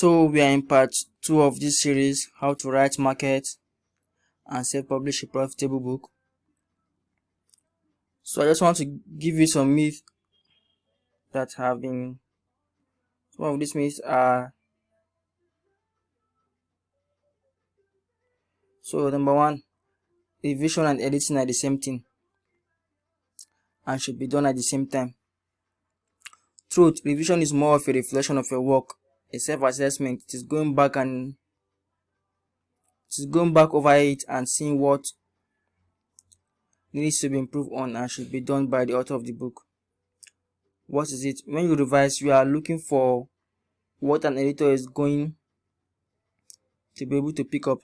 So we are in part 2 of this series, how to write, market and self-publish a profitable book. So I just want to give you some myths that have been, some of these myths are, so number one, revision and editing are the same thing and should be done at the same time. Truth, revision is more of a reflection of your work, a self-assessment. It is going back over it and seeing what needs to be improved on and should be done by the author of the book. What is it? When you revise, you are looking for what an editor is going to be able to pick up.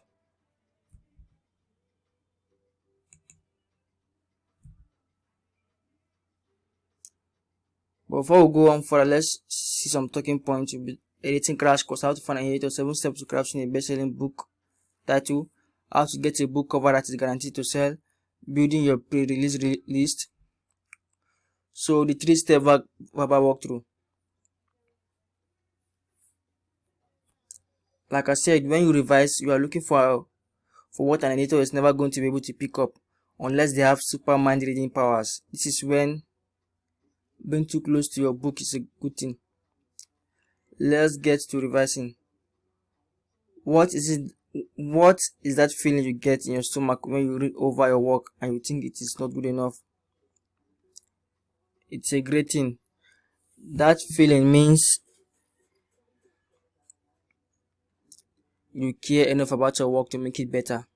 But before we go on further, let's see some talking points. Editing crash course, how to find an editor, 7 steps to crafting a best-selling book title, how to get a book cover that is guaranteed to sell, building your pre-release list. So the 3-step verbal walkthrough. Like I said, when you revise, you are looking for what an editor is never going to be able to pick up unless they have super mind reading powers. This is when being too close to your book is a good thing. Let's get to revising. What is that feeling you get in your stomach when you read over your work and you think it is not good enough? It's a great thing. That feeling means you care enough about your work to make it better,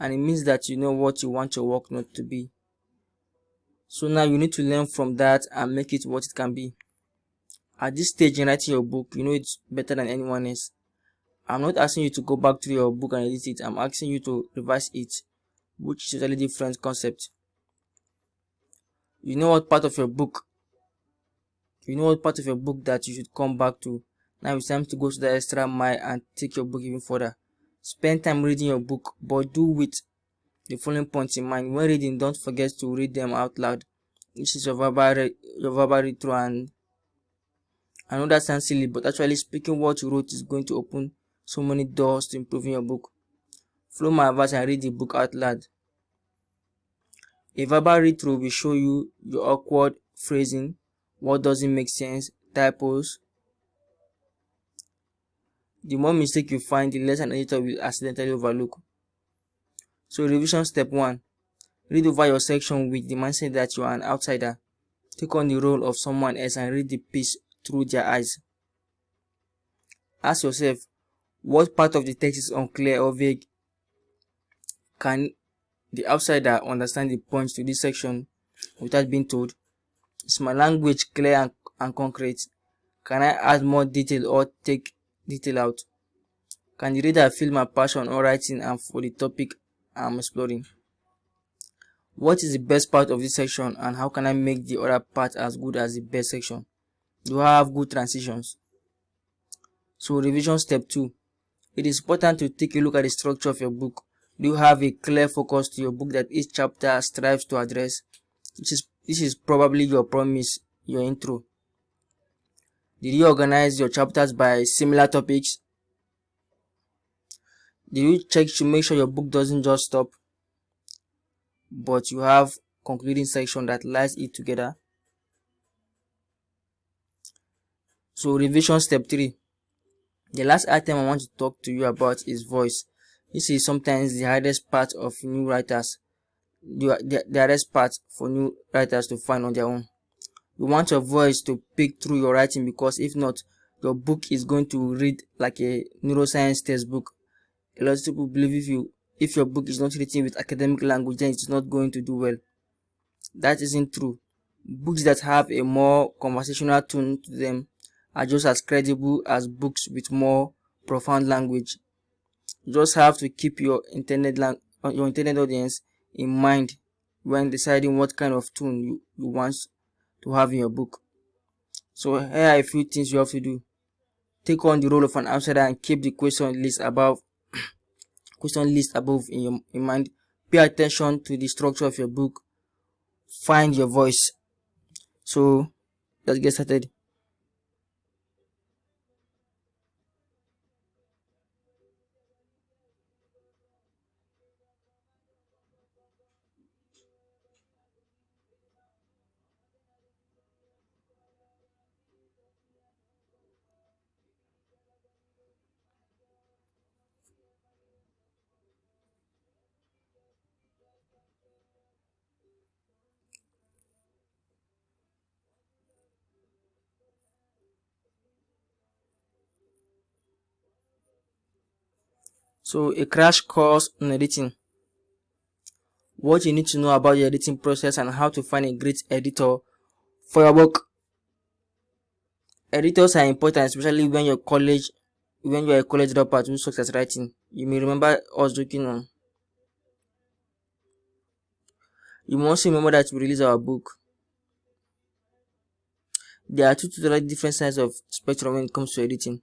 and it means that you know what you want your work not to be. So now you need to learn from that and make it what it can be. At this stage in writing your book, you know it's better than anyone else. I'm not asking you to go back to your book and edit it. I'm asking you to revise it, which is a totally different concept. You know what part of your book that you should come back to. Now it's time to go to the extra mile and take your book even further. Spend time reading your book, but do with the following points in mind. When reading, don't forget to read them out loud. This is your verbal read through, and I know that sounds silly, but actually speaking what you wrote is going to open so many doors to improving your book. Follow my advice and read the book out loud. A verbal read through will show you your awkward phrasing, what doesn't make sense, typos. The more mistake you find, the less an editor will accidentally overlook. So revision step 1. Read over your section with the mindset that you are an outsider. Take on the role of someone else and read the piece through their eyes. Ask yourself, what part of the text is unclear or vague? Can the outsider understand the points to this section without being told? Is my language clear and concrete? Can I add more detail or take detail out? Can the reader feel my passion or writing and for the topic I'm exploring? What is the best part of this section and how can I make the other part as good as the best section? Do I have good transitions? So revision step 2. It is important to take a look at the structure of your book. Do you have a clear focus to your book that each chapter strives to address? This is probably your promise, your intro. Did you organize your chapters by similar topics? Did you check to make sure your book doesn't just stop, but you have concluding section that lies it together? So revision step 3. The last item I want to talk to you about is voice. This is sometimes the hardest part of new writers. The hardest part for new writers to find on their own. You want your voice to pick through your writing, because if not, your book is going to read like a neuroscience textbook. A lot of people believe if your book is not written with academic language, then it's not going to do well. That isn't true. Books that have a more conversational tone to them are just as credible as books with more profound language. You just have to keep your intended audience in mind when deciding what kind of tone you want to have in your book. So here are a few things you have to do. Take on the role of an outsider and keep the question list above in mind. Pay attention to the structure of your book. Find your voice. So let's get started. So a crash course on editing. What you need to know about the editing process and how to find a great editor for your work. Editors are important, especially when you're a college dropout who sucks at writing. You may remember us joking on. You must remember that we release our book. There are two totally different sides of spectrum when it comes to editing.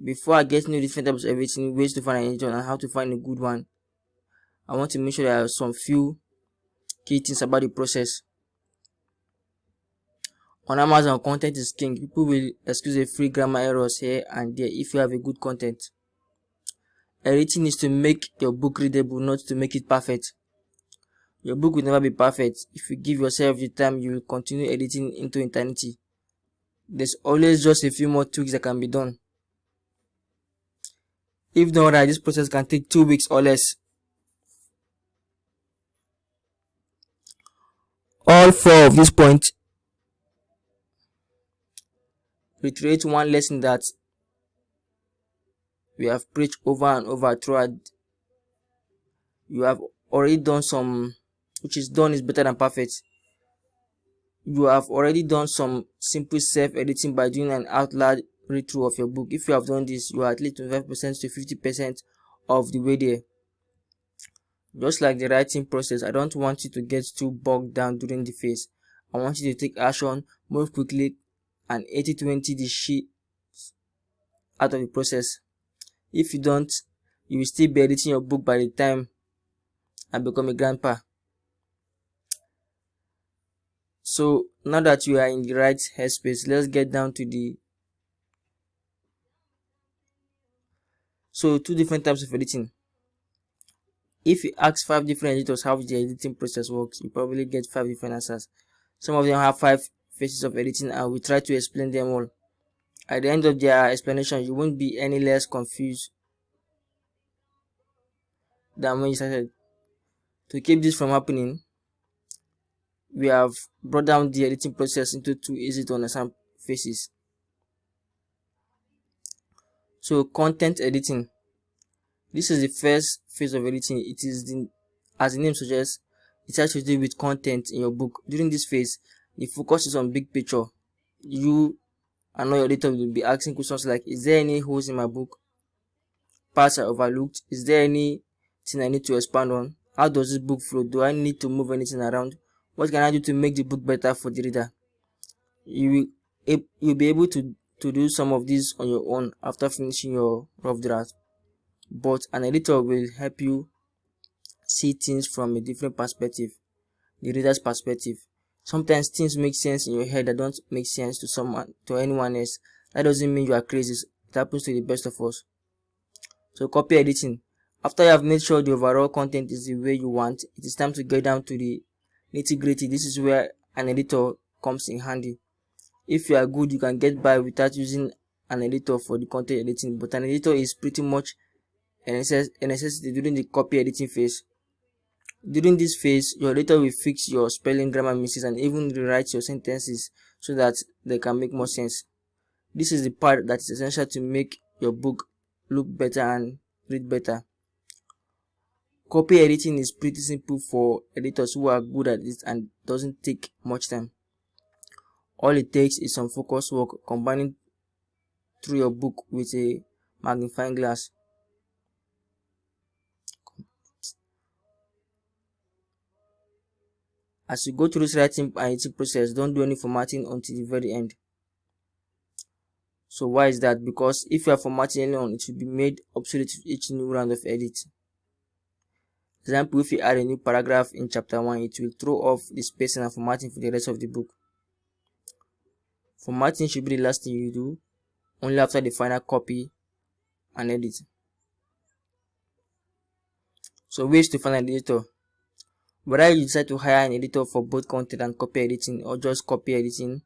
Before I get into different types of editing, ways to find an editor and how to find a good one, I want to make sure there are some few key things about the process. On Amazon, content is king. People will excuse a free grammar errors here and there if you have a good content. Editing is to make your book readable, not to make it perfect. Your book will never be perfect. If you give yourself the time, you will continue editing into eternity. There's always just a few more tweaks that can be done. If done right, this process can take 2 weeks or less. All four of these points reiterate one lesson that we have preached over and over throughout. You have already done some, which is done is better than perfect. You have already done some simple self-editing by doing an out loud read-through of your book. If you have done this, you are at least 25% to 50% of the way there. Just like the writing process, I don't want you to get too bogged down during the phase. I want you to take action, move quickly, and 80-20 the shit out of the process. If you don't, you will still be editing your book by the time I become a grandpa. So now that you are in the right headspace, let's get down to the two different types of editing. If you ask 5 different editors how the editing process works, you probably get 5 different answers. Some of them have 5 phases of editing and we try to explain them all. At the end of their explanation, you won't be any less confused than when you started. To keep this from happening, we have brought down the editing process into 2 easy to understand phases. So content editing. This is the first phase of editing. It is as the name suggests, it has to do with content in your book. During this phase, the focus is on big picture. You and all your editor will be asking questions like, is there any holes in my book? Parts are overlooked? Is there anything I need to expand on? How does this book flow? Do I need to move anything around? What can I do to make the book better for the reader? You'll be able to do some of these on your own after finishing your rough draft. But an editor will help you see things from a different perspective, the reader's perspective. Sometimes things make sense in your head that don't make sense to anyone else. That doesn't mean you are crazy. It happens to the best of us. So copy editing. After you have made sure the overall content is the way you want, it is time to get down to the nitty-gritty. This is where an editor comes in handy. If you are good, you can get by without using an editor for the content editing, but an editor is pretty much a necessity during the copy editing phase. During this phase, your editor will fix your spelling, grammar mistakes, and even rewrite your sentences so that they can make more sense. This is the part that is essential to make your book look better and read better. Copy editing is pretty simple for editors who are good at it and doesn't take much time. All it takes is some focus work combining through your book with a magnifying glass. As you go through this writing and editing process, don't do any formatting until the very end. So why is that? Because if you are formatting anyone, it will be made obsolete with each new round of edit. Example, if you add a new paragraph in chapter 1, it will throw off the spacing and formatting for the rest of the book. Formatting should be the last thing you do, only after the final copy and edit. So ways to find an editor. Whether you decide to hire an editor for both content and copy editing or just copy editing,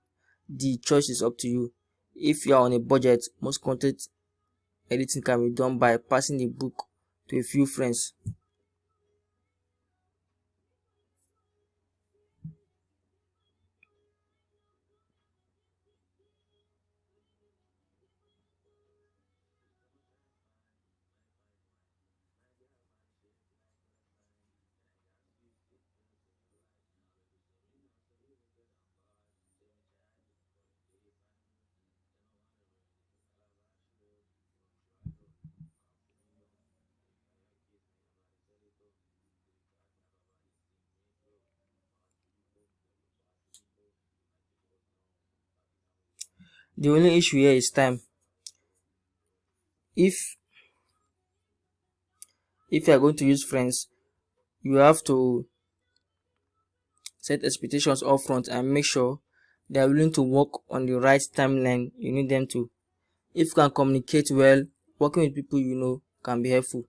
the choice is up to you. If you are on a budget, most content editing can be done by passing the book to a few friends. The only issue here is time. If you are going to use friends, you have to set expectations upfront and make sure they are willing to work on the right timeline you need them to. If you can communicate well, working with people you know can be helpful.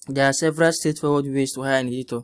There are several straightforward ways to hire an editor.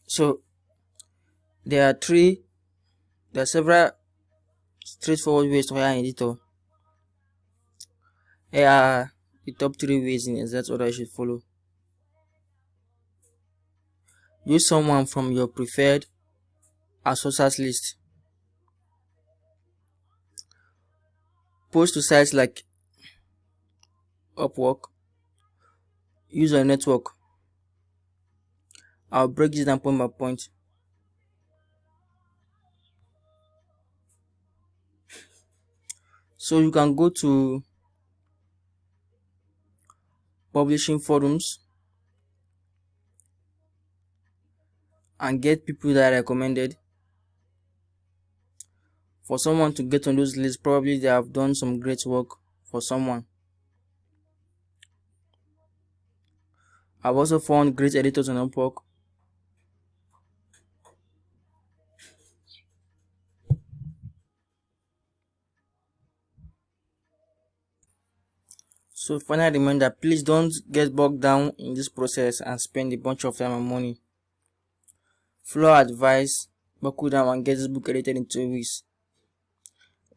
So there are several straightforward ways to hire an editor. Yeah, the top 3 ways in exact order you should follow. Use someone from your preferred sources list. Post to sites like Upwork. Use your network. I'll break this down point by point. So you can go to publishing forums and get people that are recommended. For someone to get on those lists, probably they have done some great work for someone. I've also found great editors on Upwork. So finally, reminder, please don't get bogged down in this process and spend a bunch of time and money. Follow advice, buckle down and get this book edited in 2 weeks.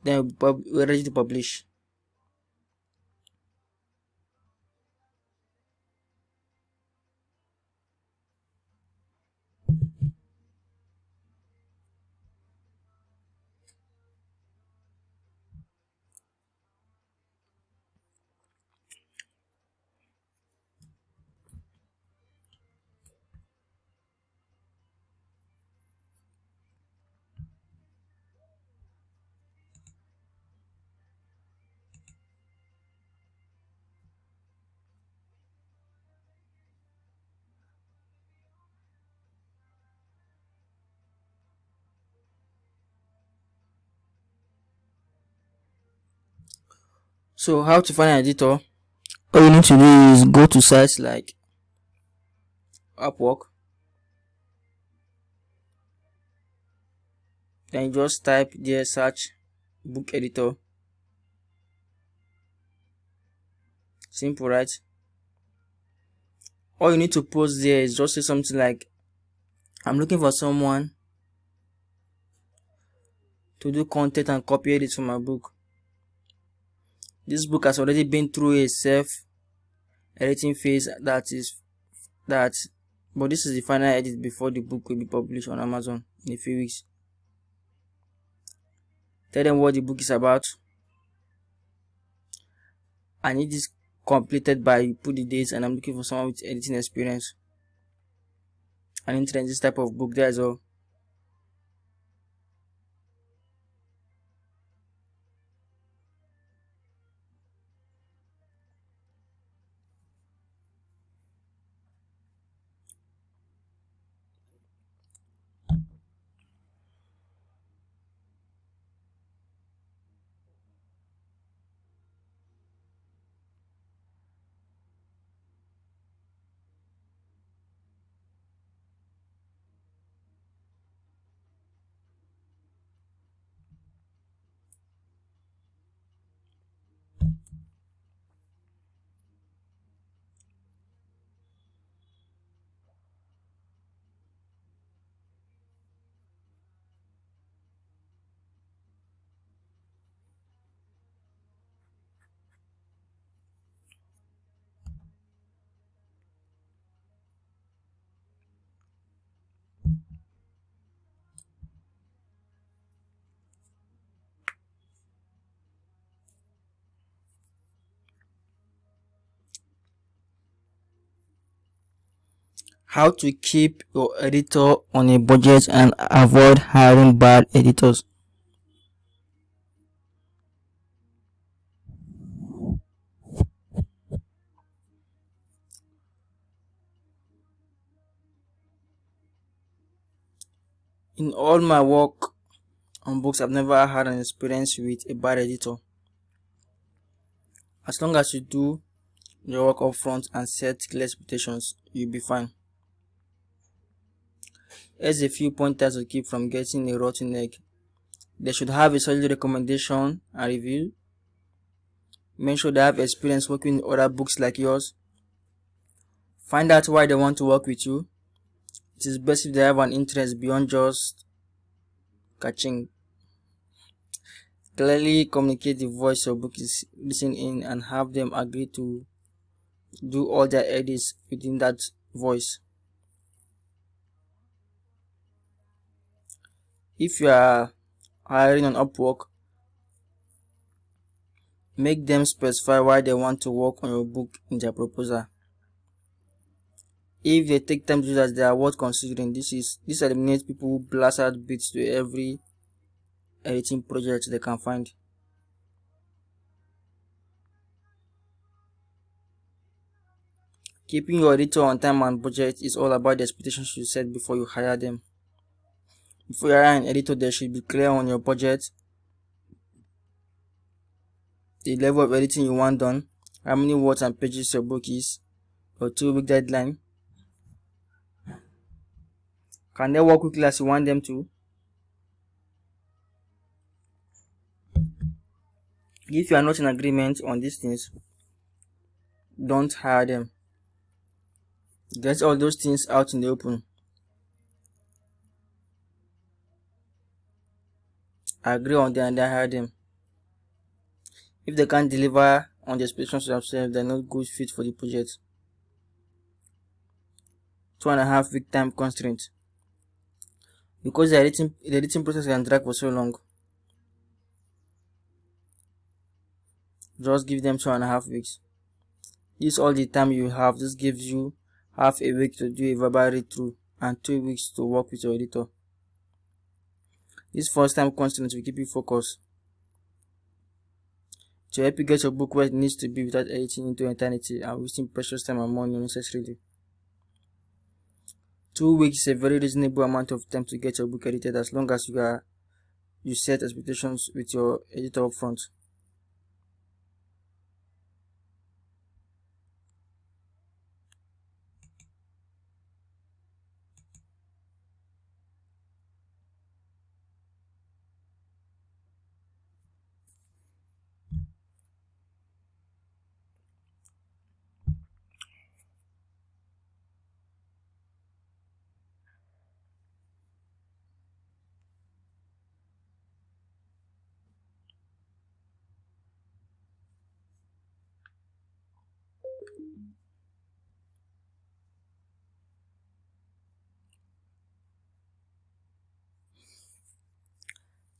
Then we're ready to publish. So how to find an editor? All you need to do is go to sites like Upwork. Then you just type there, search book editor. Simple, right? All you need to post there is just say something like, I'm looking for someone to do content and copy edit for my book. This book has already been through a self editing phase but this is the final edit before the book will be published on Amazon in a few weeks. Tell them what the book is about. I need this completed by, put the dates, and I'm looking for someone with editing experience and interest in this type of book. That's all. How to keep your editor on a budget and avoid hiring bad editors. In all my work on books, I've never had an experience with a bad editor. As long as you do your work up front and set clear expectations, you'll be fine. Here's a few pointers to keep from getting a rotten egg. They should have a solid recommendation and review. Make sure they have experience working with other books like yours. Find out why they want to work with you. It is best if they have an interest beyond just catching. Clearly communicate the voice your book is listening in and have them agree to do all their edits within that voice. If you are hiring on Upwork, make them specify why they want to work on your book in their proposal. If they take time to do that, they are worth considering. This eliminates people who blast out bits to every editing project they can find. Keeping your editor on time and budget is all about the expectations you set before you hire them. Before you hire an editor, they should be clear on your budget, the level of editing you want done, how many words and pages your book is, your 2-week deadline. Can they work quickly as you want them to? If you are not in agreement on these things, don't hire them. Get all those things out in the open. Agree on them and then hire them. If they can't deliver on the expectations themselves, they're not good fit for the project. 2.5 week time constraint. Because the editing process can drag for so long, just give them 2.5 weeks. This is all the time you have. This gives you half a week to do a verbal read through and 2 weeks to work with your editor. This first time constraint will keep you focused to help you get your book where it needs to be without editing into eternity and wasting precious time and money unnecessarily. 2 weeks is a very reasonable amount of time to get your book edited, as long as you set expectations with your editor up front.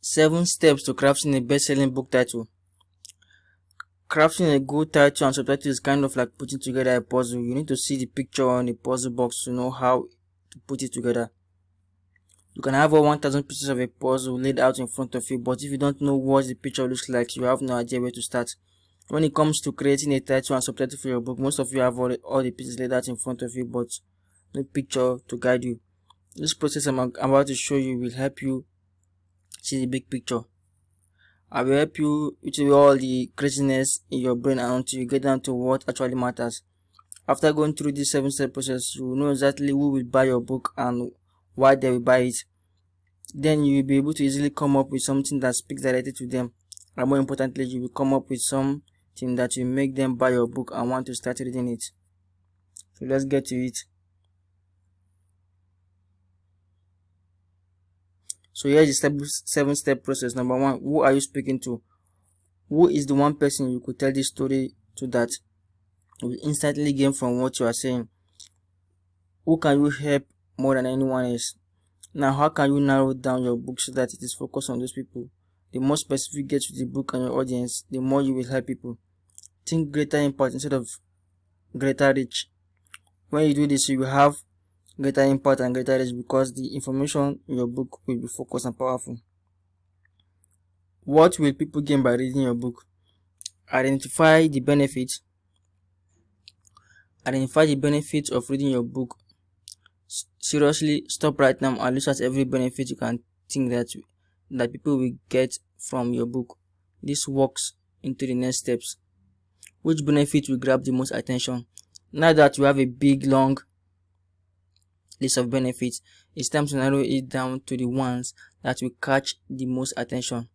Seven steps to crafting a best-selling book title. Crafting a good title and subtitle is kind of like putting together a puzzle. You need to see the picture on the puzzle box to know how to put it together. You can have all 1,000 pieces of a puzzle laid out in front of you, but if you don't know what the picture looks like, you have no idea where to start. When it comes to creating a title and subtitle for your book, most of you have all the pieces laid out in front of you, but no picture to guide you. This process I'm about to show you will help you see the big picture. I will help you with all the craziness in your brain until you get down to what actually matters. After going through this 7-step process, you will know exactly who will buy your book and why they will buy it. Then you will be able to easily come up with something that speaks directly to them. And more importantly, you will come up with something that will make them buy your book and want to start reading it. So let's get to it. So here's the 7-step process. Number 1, who are you speaking to? Who is the one person you could tell this story to that will instantly gain from what you are saying? Who can you help more than anyone else? Now, how can you narrow down your book so that it is focused on those people? The more specific you get with the book and your audience, the more you will help people. Think greater impact instead of greater reach. When you do this, you will have greater impact and greater reach because the information in your book will be focused and powerful. What will people gain by reading your book? Identify the benefits. Identify the benefits of reading your book. Seriously, stop right now and look at every benefit you can think that people will get from your book. This works into the next steps. Which benefit will grab the most attention? Now that you have a big long list of benefits, it's time to narrow it down to the ones that will catch the most attention.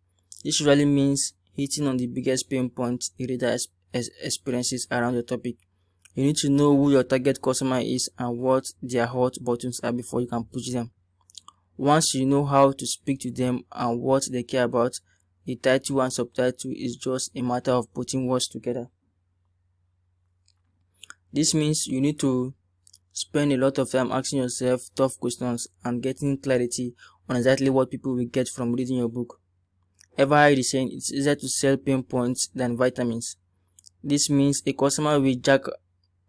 This usually means hitting on the biggest pain points the reader experiences around the topic. You need to know who your target customer is and what their hot buttons are before you can push them. Once you know how to speak to them and what they care about, the title and subtitle is just a matter of putting words together. This means you need to spend a lot of time asking yourself tough questions and getting clarity on exactly what people will get from reading your book. Ever heard the saying, it's easier to sell pain points than vitamins? This means a customer will jack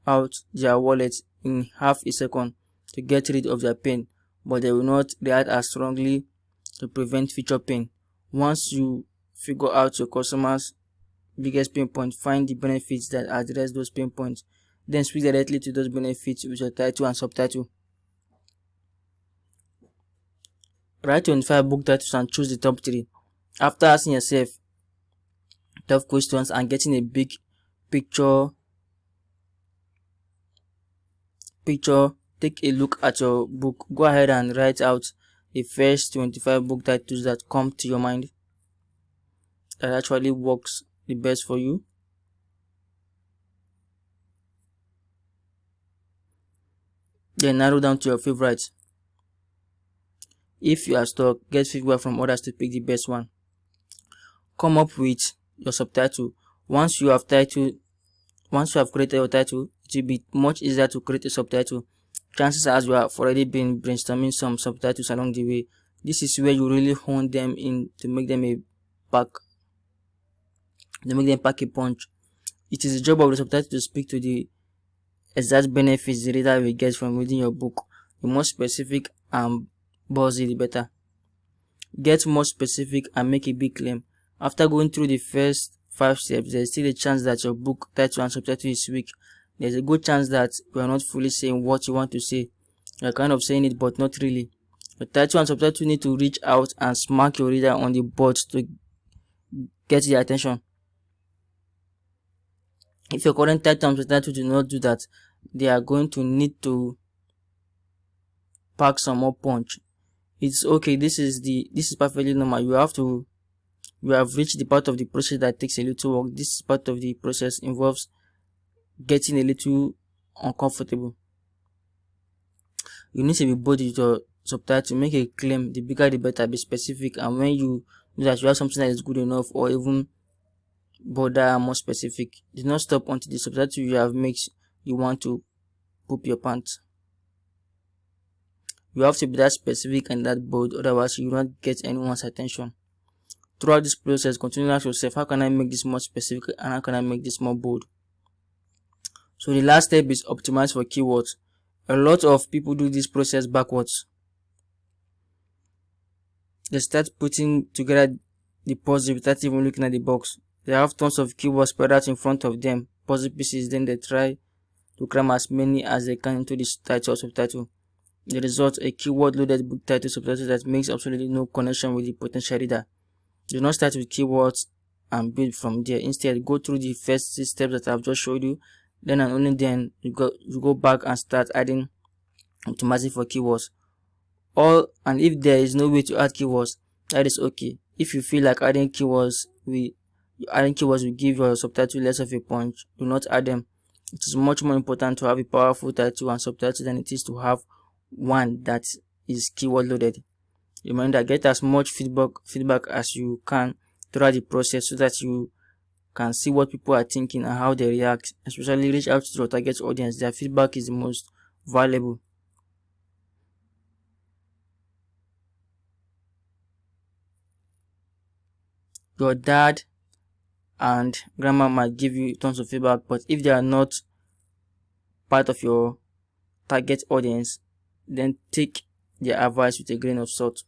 out their wallet in half a second to get rid of their pain, but they will not react as strongly to prevent future pain. Once you figure out your customer's biggest pain point, find the benefits that address those pain points, then speak directly to those benefits with your title and subtitle. Write 25 book titles and choose the top 3. After asking yourself tough questions and getting a big picture, take a look at your book. Go ahead and write out the first 25 book titles that come to your mind that actually works the best for you. Then narrow down to your favorites. If you are stuck, get feedback from others to pick the best one. Come up with your subtitle. Once you have created your title, it will be much easier to create a subtitle. Chances are you have already been brainstorming some subtitles along the way. This is where you really hone them in to make them pack a punch. It is the job of the subtitle to speak to the exact benefits the reader will get from reading your book. The more specific and buzzy, the better. Get more specific and make a big claim. After going through the first 5 steps, there is still a chance that your book title and subtitle is weak. There's a good chance that you are not fully saying what you want to say. You're kind of saying it, but not really. The title and subtitle need to reach out and smack your reader on the butt to get their attention. If your current title and subtitle do not do that, they are going to need to pack some more punch. It's okay. This is perfectly normal. You have reached the part of the process that takes a little work. This part of the process involves getting a little uncomfortable. You need to be bold with your subtitle. Make a claim. The bigger the better. Be specific. And when you know that you have something that is good enough, or even bolder and more specific, do not stop until the subtitle you have makes you want to poop your pants. You have to be that specific and that bold, otherwise you will not get anyone's attention. Throughout this process, continue to ask yourself, how can I make this more specific and how can I make this more bold? So the last step is optimize for keywords. A lot of people do this process backwards. They start putting together the puzzle without even looking at the box. They have tons of keywords spread out in front of them, puzzle pieces, then they try to cram as many as they can into this title or subtitle. The result, a keyword loaded book title subtitle that makes absolutely no connection with the potential reader. Do not start with keywords and build from there. Instead, go through the first 6 steps that I've just showed you. Then and only then you go back and start adding optimizing for keywords. And if there is no way to add keywords, that is okay. If you feel like adding keywords will give your subtitle less of a punch, do not add them. It is much more important to have a powerful title and subtitle than it is to have one that is keyword loaded. Remember, get as much feedback as you can throughout the process so that you can see what people are thinking and how they react. Especially reach out to your target audience. Their feedback is the most valuable. Your dad and grandma might give you tons of feedback, but if they are not part of your target audience, then take their advice with a grain of salt.